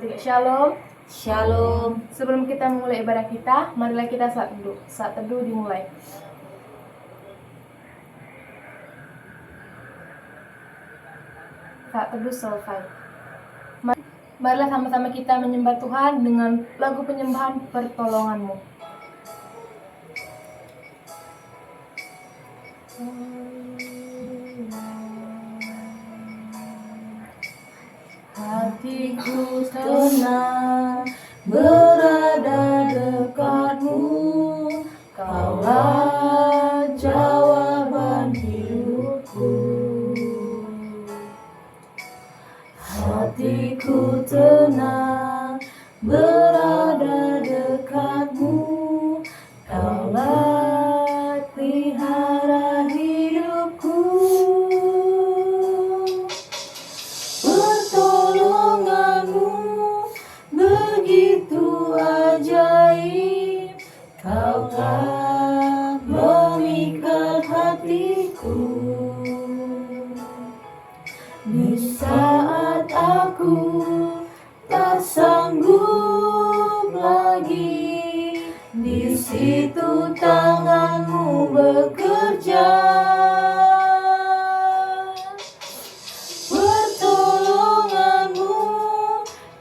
3. Shalom. Shalom. Sebelum kita mulai ibadah kita, marilah kita saat teduh. Saat teduh dimulai. Saat teduh selesai. Marilah sama-sama kita menyembah Tuhan dengan lagu penyembahan pertolongan-Mu. Hatiku tenang berada dekat-Mu, Kaulah jawaban hidupku. Hatiku tenang berada dekat-Mu, Kaulah pelihara hidupku. Pertolongan-Mu begitu ajaib, Kau telah memikat hatiku. Di saat aku tak sanggup lagi, di situ tangan-Mu bekerja. Pertolongan-Mu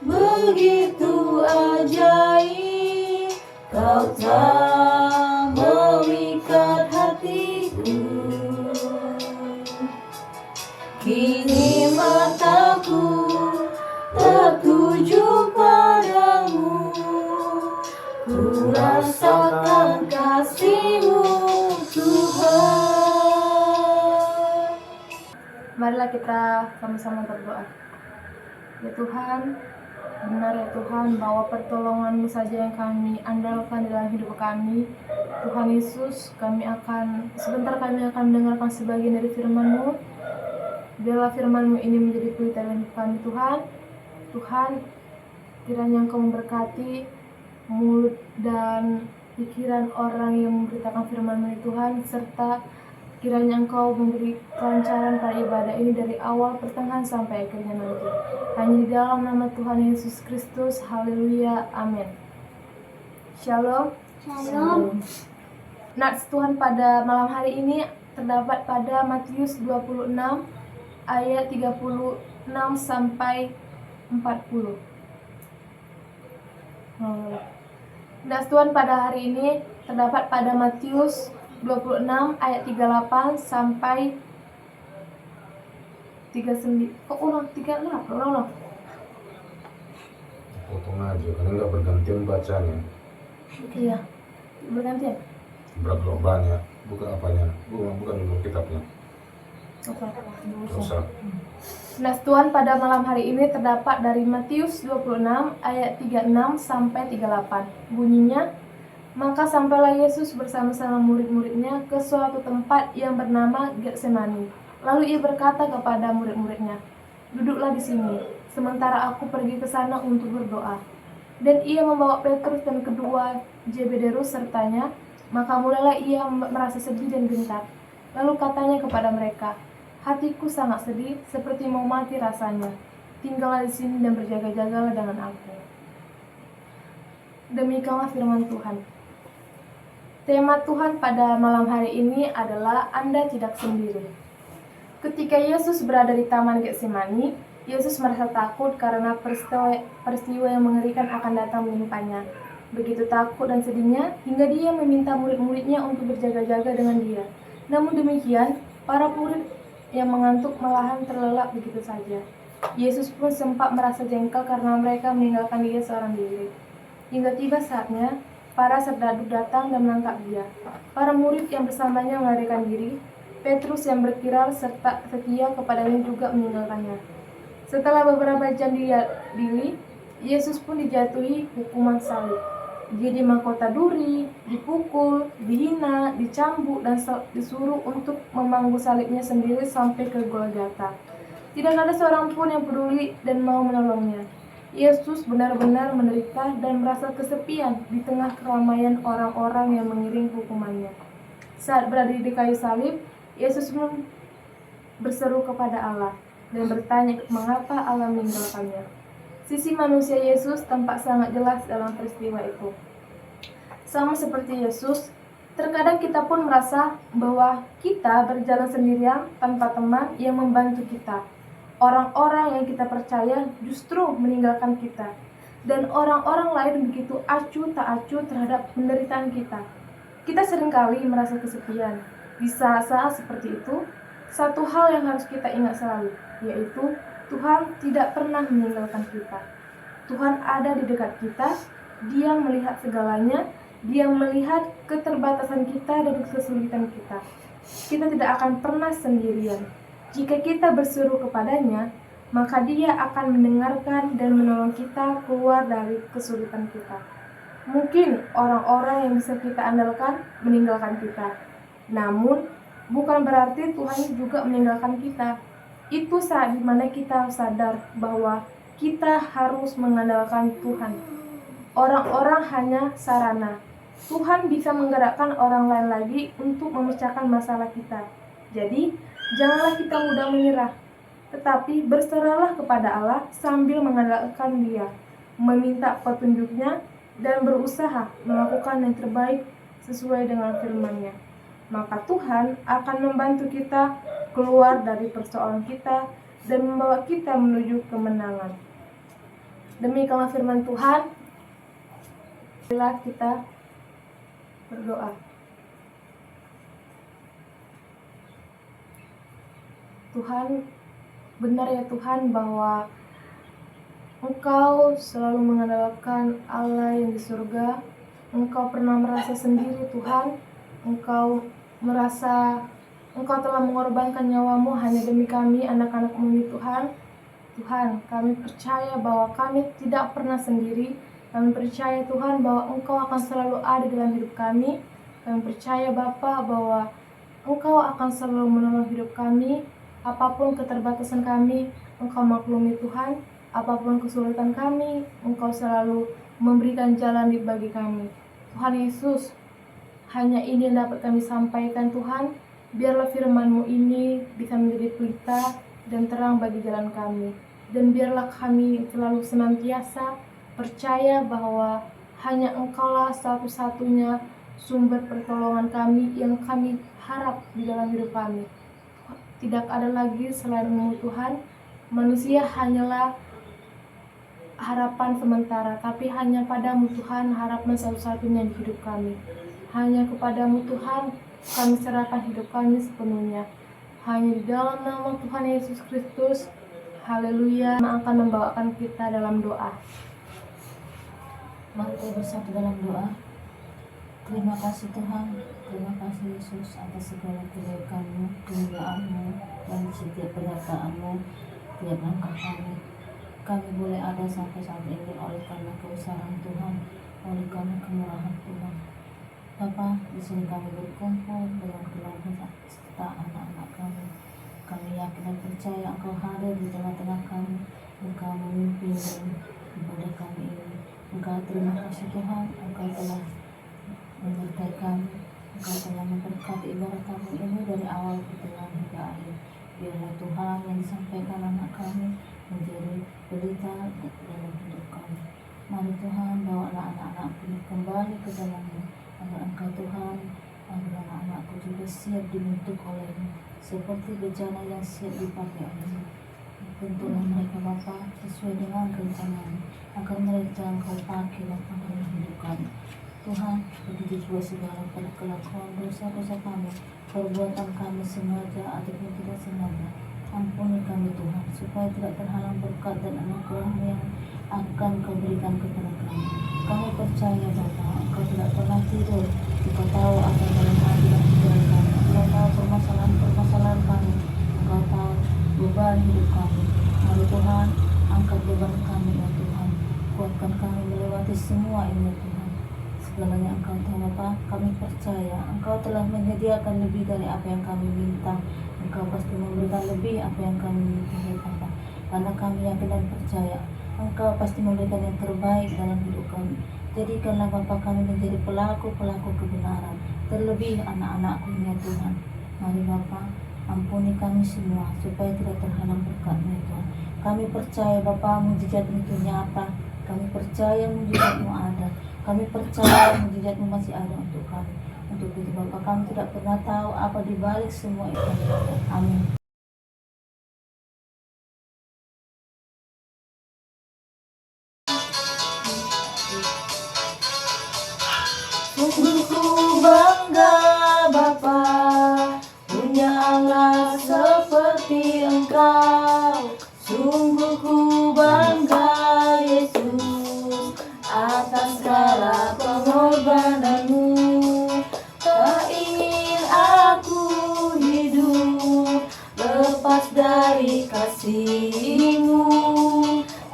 begitu ajaib, Kau telah memikat hatiku. Kini mataku tertuju padamu, ku rasakan kasih-Mu, Tuhan. Marilah kita sama-sama berdoa. Ya Tuhan, benar ya Tuhan bahwa pertolongan-Mu saja yang kami andalkan dalam hidup kami. Tuhan Yesus, sebentar kami akan mendengarkan sebagian dari firman-Mu. Biarlah firman-Mu ini menjadi pelita dalam hidup kami Tuhan. Tuhan, kiranya Engkau memberkati mulut dan pikiran orang yang memberitakan firman-Mu ini Tuhan, serta kiranya Engkau memberi kelancaran pada ibadah ini dari awal, pertengahan, sampai akhirnya nanti. Hanya di dalam nama Tuhan Yesus Kristus, haleluya, amin. Shalom. Shalom. Nats Tuhan pada malam hari ini terdapat pada Matius 26 ayat 36 sampai 40. Nats Tuhan pada hari ini terdapat pada Matius 26 ayat 38 sampai 39. Ulang. Potong aja, karena nggak bergantian bacanya. Iya, bergantian. Berapa banyak, bukan apanya, bukan dulu kitabnya. Oke. Dosa. Nas Tuhan pada malam hari ini terdapat dari Matius 26 ayat 36 sampai 38. Bunyinya, maka sampailah Yesus bersama-sama murid-muridnya ke suatu tempat yang bernama Getsemani. Lalu ia berkata kepada murid-muridnya, duduklah di sini, sementara aku pergi ke sana untuk berdoa. Dan ia membawa Petrus dan kedua Zebedeus sertanya, maka mulailah ia merasa sedih dan gentar. Lalu katanya kepada mereka, hatiku sangat sedih, seperti mau mati rasanya. Tinggallah di sini dan berjaga-jagalah dengan aku. Demikianlah firman Tuhan. Tema Tuhan pada malam hari ini adalah Anda tidak sendiri. Ketika Yesus berada di Taman Getsemani, Yesus merasa takut karena peristiwa yang mengerikan akan datang menimpanya. Begitu takut dan sedihnya, hingga dia meminta murid-muridnya untuk berjaga-jaga dengan dia. Namun demikian, para murid yang mengantuk malahan terlelap begitu saja. Yesus pun sempat merasa jengkel karena mereka meninggalkan dia seorang diri. Hingga tiba saatnya, para serdadu datang dan menangkap dia. Para murid yang bersamanya melarikan diri. Petrus yang berkirar serta setia kepadanya juga meninggalkannya. Setelah beberapa jam diadili, Yesus pun dijatuhi hukuman salib. Dia dimahkota duri, dipukul, dihina, dicambuk, dan disuruh untuk memangku salibnya sendiri sampai ke Golgota. Tidak ada seorang pun yang peduli dan mau menolongnya. Yesus benar-benar menderita dan merasa kesepian di tengah keramaian orang-orang yang mengiring hukumannya. Saat berada di kayu salib, Yesus pun berseru kepada Allah dan bertanya mengapa Allah meninggalkannya. Sisi manusia Yesus tampak sangat jelas dalam peristiwa itu. Sama seperti Yesus, terkadang kita pun merasa bahwa kita berjalan sendirian tanpa teman yang membantu kita. Orang-orang yang kita percaya justru meninggalkan kita. Dan orang-orang lain begitu acuh tak acuh terhadap penderitaan kita. Kita seringkali merasa kesepian. Di saat-saat seperti itu, satu hal yang harus kita ingat selalu, yaitu Tuhan tidak pernah meninggalkan kita. Tuhan ada di dekat kita, Dia melihat segalanya, Dia melihat keterbatasan kita dan kesulitan kita. Kita tidak akan pernah sendirian. Jika kita berseru kepadanya, maka Dia akan mendengarkan dan menolong kita keluar dari kesulitan kita. Mungkin orang-orang yang bisa kita andalkan meninggalkan kita. Namun, bukan berarti Tuhan juga meninggalkan kita. Itu saat dimana kita sadar bahwa kita harus mengandalkan Tuhan. Orang-orang hanya sarana. Tuhan bisa menggerakkan orang lain lagi untuk memecahkan masalah kita. Jadi, janganlah kita mudah menyerah, tetapi berserahlah kepada Allah sambil mengandalkan Dia, meminta petunjuknya, dan berusaha melakukan yang terbaik sesuai dengan firman-Nya. Maka Tuhan akan membantu kita keluar dari persoalan kita dan membawa kita menuju kemenangan. Demikianlah firman Tuhan. Marilah kita berdoa. Tuhan, benar ya Tuhan bahwa Engkau selalu mengandalkan Allah yang di surga. Engkau pernah merasa sendiri Tuhan. Engkau merasa Engkau telah mengorbankan nyawamu hanya demi kami, anak-anak-Mu ini Tuhan. Tuhan, kami percaya bahwa kami tidak pernah sendiri. Kami percaya Tuhan bahwa Engkau akan selalu ada dalam hidup kami. Kami percaya Bapa bahwa Engkau akan selalu menolong hidup kami. Apapun keterbatasan kami, Engkau maklumi Tuhan. Apapun kesulitan kami, Engkau selalu memberikan jalan bagi kami. Tuhan Yesus, hanya ini yang dapat kami sampaikan Tuhan. Biarlah firman-Mu ini bisa menjadi pelita dan terang bagi jalan kami. Dan biarlah kami selalu senantiasa percaya bahwa hanya Engkaulah satu-satunya sumber pertolongan kami yang kami harap di dalam hidup kami. Tidak ada lagi selain-Mu Tuhan. Manusia hanyalah harapan sementara, tapi hanya Padamu Tuhan harapan satu-satunya di hidup kami. Hanya kepadamu Tuhan kami serahkan hidup kami sepenuhnya. Hanya di dalam nama Tuhan Yesus Kristus, haleluya, akan membawakan kita dalam doa. Mari kita bersatu dalam doa. Terima kasih Tuhan, terima kasih Yesus atas segala kebaikan-Mu, kemuliaan-Mu, dan setiap penyertaan-Mu tiap langkah kami. Kami boleh ada sampai saat ini oleh karena kebesaran Tuhan, oleh karena kemurahan Tuhan. Bapa, di sini kami berkumpul dengan keluarga serta anak-anak kami. Kami yakin dan percaya Engkau hadir di tengah-tengah kami. Engkau memimpin ibadah kami ini. Engkau terima kasih Tuhan, Engkau telah menyertai kami. Engkau telah memberkati ibadah kami ini dari awal ke tengah hingga akhir. Biarlah Tuhan yang disampaikan anak kami menjadi pelita dalam hidup kami. Mari Tuhan, bawalah anak-anak ini kembali ke dalam-Mu. Agar Engkau Tuhan, agar anak-anakku juga siap dibentuk oleh-Mu, seperti bejana yang siap dipakai oleh-Mu. Bentuklah mereka Bapa sesuai dengan rencana-Mu, agar mereka Engkau pakai Bapa dalam hidup kami. Tuhan, begitu juga segala kelakuan dosa-dosa kami, perbuatan kami sengaja ataupun tidak sengaja. Ampuni kami Tuhan, supaya tidak terhalang berkat dan anugerah-Mu yang akan Kau berikan kepada kami. Kami percaya Bapa, Engkau tidak pernah tidur. Engkau tahu apa yang dalam hati dan pikiran kami. Engkau tahu permasalahan kami. Engkau tahu beban hidup kami. Mari Tuhan, angkat beban kami ya Tuhan. Kuatkan kami melewati semua ini ya Tuhan. Segalanya Engkau tahu Bapa, kami percaya Engkau telah menyediakan lebih dari apa yang kami minta. Engkau pasti memberikan lebih apa yang kami minta ya Bapa. Karena kami yakin dan percaya Engkau pasti memberikan yang terbaik dalam hidup kami. Jadikanlah Bapa kami menjadi pelaku-pelaku kebenaran, terlebih anak-anak-Ku ya Tuhan. Mari Bapa, ampuni kami semua supaya tidak terhalang berkat-Mu ya Tuhan. Kami percaya Bapa mujizat-Mu itu nyata. Kami percaya mujizat-Mu ada. Kami percaya mujizat-Mu masih ada untuk kami. Untuk itu Bapa, kami tidak pernah tahu apa di balik semua itu. Amin. Sungguh ku bangga Bapa, punya Allah seperti Engkau. Sungguh ku bangga Yesus, atas segala pengorbananmu. Tak ingin aku hidup lepas dari kasih-Mu.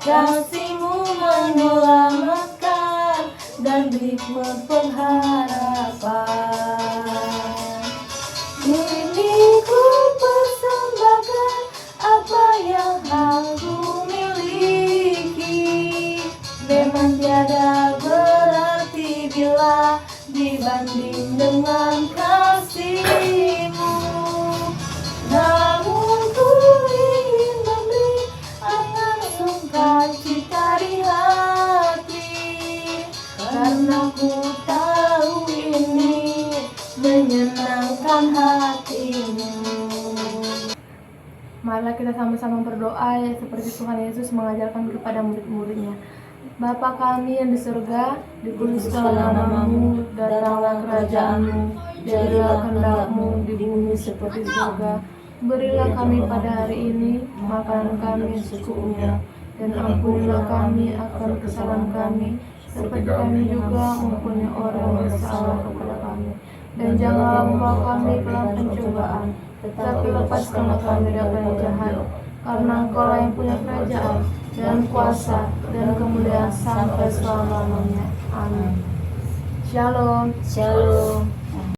Kasih-Mu menyelamatkan dan beri pengharapan. Kini ku persembahkan apa yang aku miliki. Memang tiada berarti bila dibanding dengan kasih-Mu. Namun ku ingin memberi dengan sukacita di hati, karena ku tahu ini menyenangkan hati-Mu. Marilah kita sama-sama berdoa ya seperti Tuhan Yesus mengajarkan kepada murid-muridnya. Bapa kami yang di surga, dikuduskanlah nama-Mu, datanglah kerajaan-Mu, jadilah kehendak-Mu di bumi seperti di surga. Berilah kami pada hari ini makanan kami secukupnya, dan ampunilah kami akan kesalahan kami, seperti kami juga mengampuni orang yang bersalah kepada kami. Dan janganlah membawa kami ke dalam pencobaan, tetapi lepaskanlah kami dari yang jahat. Karena Engkau yang punya kerajaan dan kuasa dan kemuliaan sampai selama-lamanya. Amin. Shalom. Shalom.